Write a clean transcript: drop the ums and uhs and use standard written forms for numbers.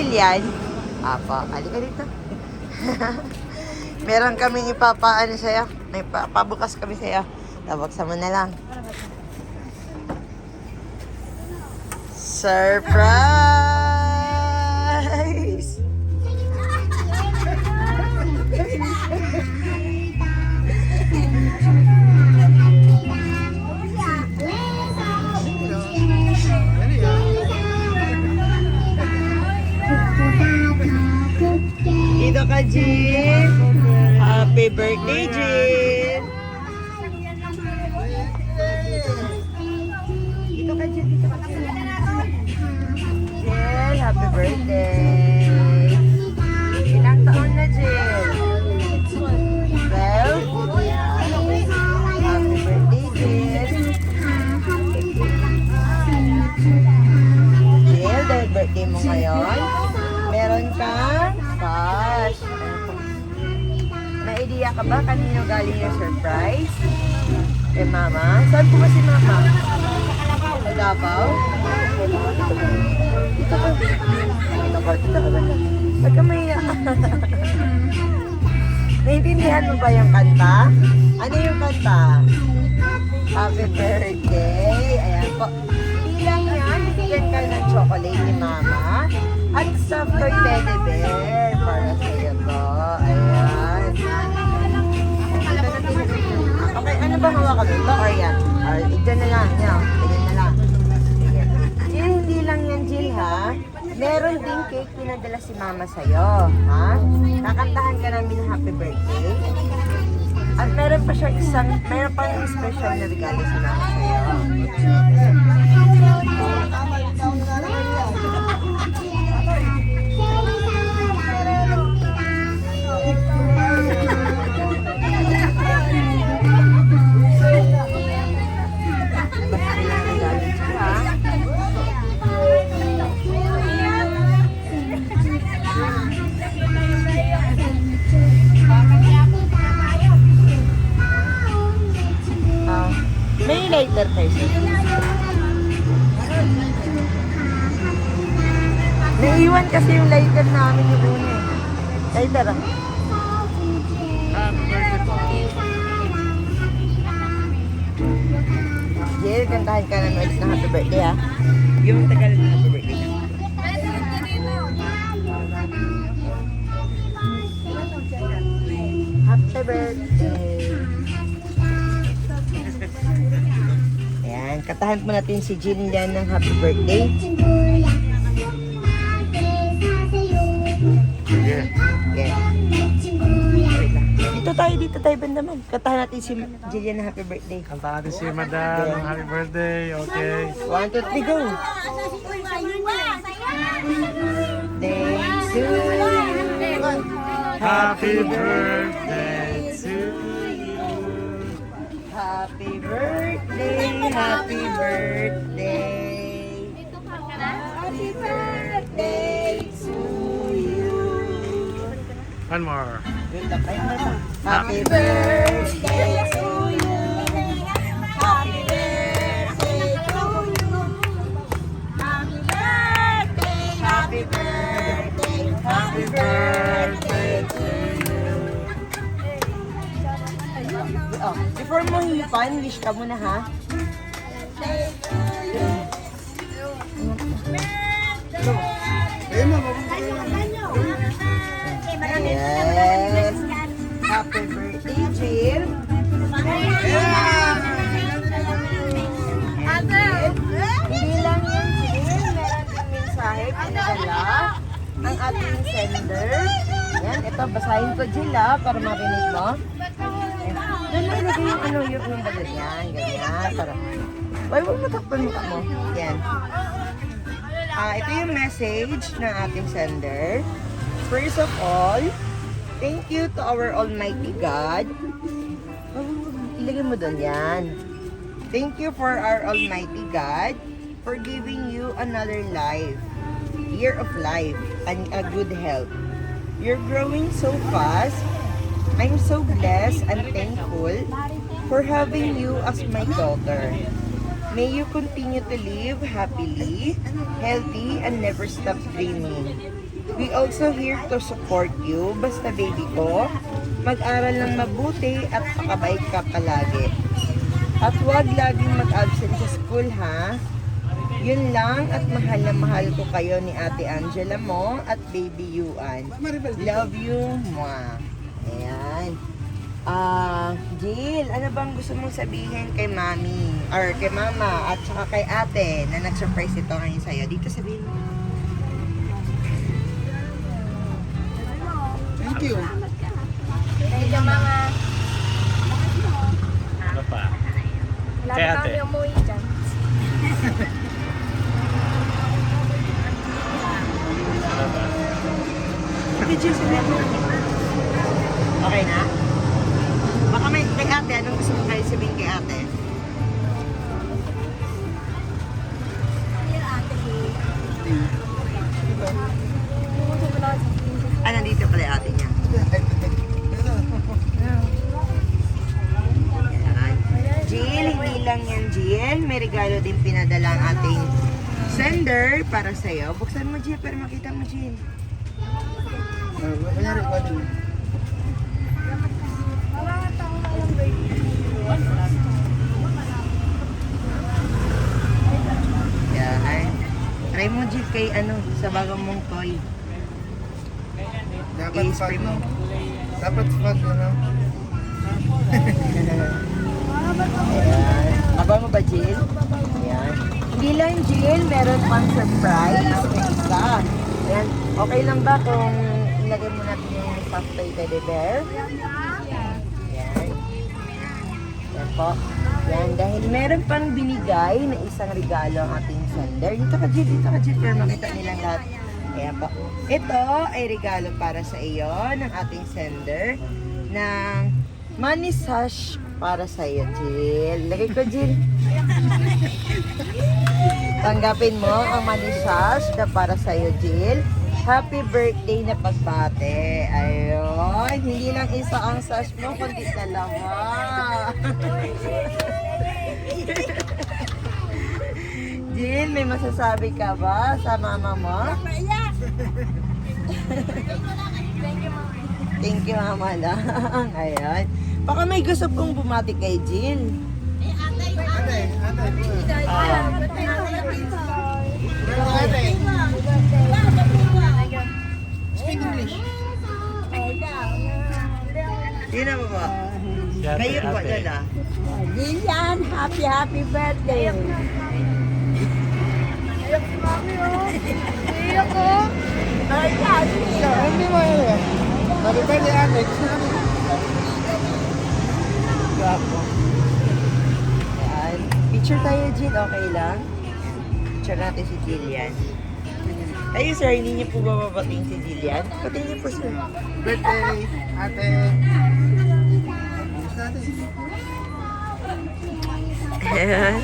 Jill yan? Apa, halika dito. Meron kaming ipapaano sa'yo. May pabukas kami sa'yo. Tabaksan mo na lang. Surprise! Dito ka, Jill. Happy birthday, Jill. Dito ka, Jill. Dito ka, Jill. Jill, happy birthday. Ilang taon na, Jill? 12? Happy birthday, Jill. Jill, dahil birthday mo ngayon, meron kang cash. May idea ka ba kanino galing yung surprise? Kay Mama? Saan po ba si Mama? Sa Davao? Dito ka. Dito ka. Dito ka. Huwag ka mahiya. Naintindihan mo ba yung kanta? Ano yung kanta? Happy birthday. Ayan po. Bilang yan, bigyan ka ng chocolate ni Mama. At soft toy teddy bear. Para sa'yo to. Ayan. Okay, ano ba hawakan mo? Ito or yan? Or dyan na lang. Yan. Ganyan na lang. Sige. Jill, hindi lang yan, Jill, ha? Meron din cake pinadala si Mama sa'yo. Ha? Kakantahan ka namin ng happy birthday. At meron pa siya meron pa yung special na regalo si Mama sa'yo. May lighter tayo sir. Naiiwan kasi yung lighter namin yung una eh. Lighter ah. Jill, kantahan ka ng ulit ng happy birthday ha. Yung tagal ng happy birthday na. Happy birthday. Ayan, katahan po natin si Jill yan ng happy birthday. Yeah. Yeah. Dito tayo bandaman. Katahan natin si Jill yan ng happy birthday. Kanta natin si Madam. Happy birthday. Okay. 1, 2, 3, go! Birthday to you. Happy birthday to you. Happy birthday, happy birthday. Happy birthday to you. One more. Happy birthday to you. Happy birthday to you. Happy birthday, happy birthday, happy birthday to you. Oh, before mo hipan, wish ka muna ha. Yes. Happy birthday, Jill. Hindi lang yan, Jill. Meron din mensahe. Pinadala ang ating sender. Yan, ito, basahin ko, Jill, ha, para marinig mo. Doon mo ilagay yung ano, yung balon yan. Ganyan, para... Huwag mo takpan mo ka mo. Yan. Ito yung message ng ating sender. First of all, thank you to our Almighty God. Ilagay mo doon yan. Thank you for our Almighty God for giving you another life, year of life, and a good health. You're growing so fast. I'm so blessed and thankful for having you as my daughter. May you continue to live happily, healthy, and never stop dreaming. We also here to support you. Basta baby ko, mag-aral ng mabuti at pakabait ka palagi. At huwag laging mag-absent sa school ha. Yun lang at mahal na mahal ko kayo ni Ate Angela mo at baby Yuan. Love you, mwah. Ayan. Jill, ano bang gusto mong sabihin kay mami or kay mama at saka kay ate na nag-surprise ito ngayon sa'yo? Dito sabihin mo. Thank you. Thank you, mga. Ano pa? Wala Kay na ate. kami umuwi dyan. Ano pa? Okay, Jill, sabihin mo. Okay na? Baka may kay ate, anong gusto mo kayo sabihin kay ate? Nandito pala yung ate niya. Ayan. Jill, hindi lang yan, Jill. May regalo din pinadala ang ating sender para sa'yo. Buksan mo, Jill, para makita mo, Jill. Kanyari ko din. Yan. Try mo, Jill, kay ano, sa bagong mong toy. Dapat I-spray fun, mo. no? Dapat fun, ano? Ayan. Aba mo ba, Jill? Ayan. Hindi lang, Jill. Meron pang surprise na isa. Ayan. Okay lang ba kung ilagay mo natin yung soft toy teddy bear? Ayan. Ayan po. Ayan. Dahil meron pang binigay na isang regalo ang ating sender. Dito ka, Jill. Dito ka, Jill. Para makita nilang lahat. Ayan po. Ito ay regalo para sa iyo ng ating sender ng money sash para sa iyo, Jill. Lagay ko, Jill. Tanggapin mo ang money sash na para sa iyo, Jill. Happy birthday na pagbate. Ayun. Hindi lang isa ang sash mo, kundi dalawa. Jill, may masasabi ka ba sa mama mo? Thank you, mama lang. Ayan. Baka may gusto pong bumati kay Jill. Ate. Speak English. Sino mo ba? Si ate, Kayo po, ate. Lola. Lilian, happy birthday. Hindi mo yun. Happy birthday, Alex. Ayan. Picture tayo, Jill. Okay lang? Picture natin si Jillian. Ayun, sir. Hindi niyo po ba babating si Jillian? Patingin niyo po, sir. Birthday, ate. Gusto natin. Ayan.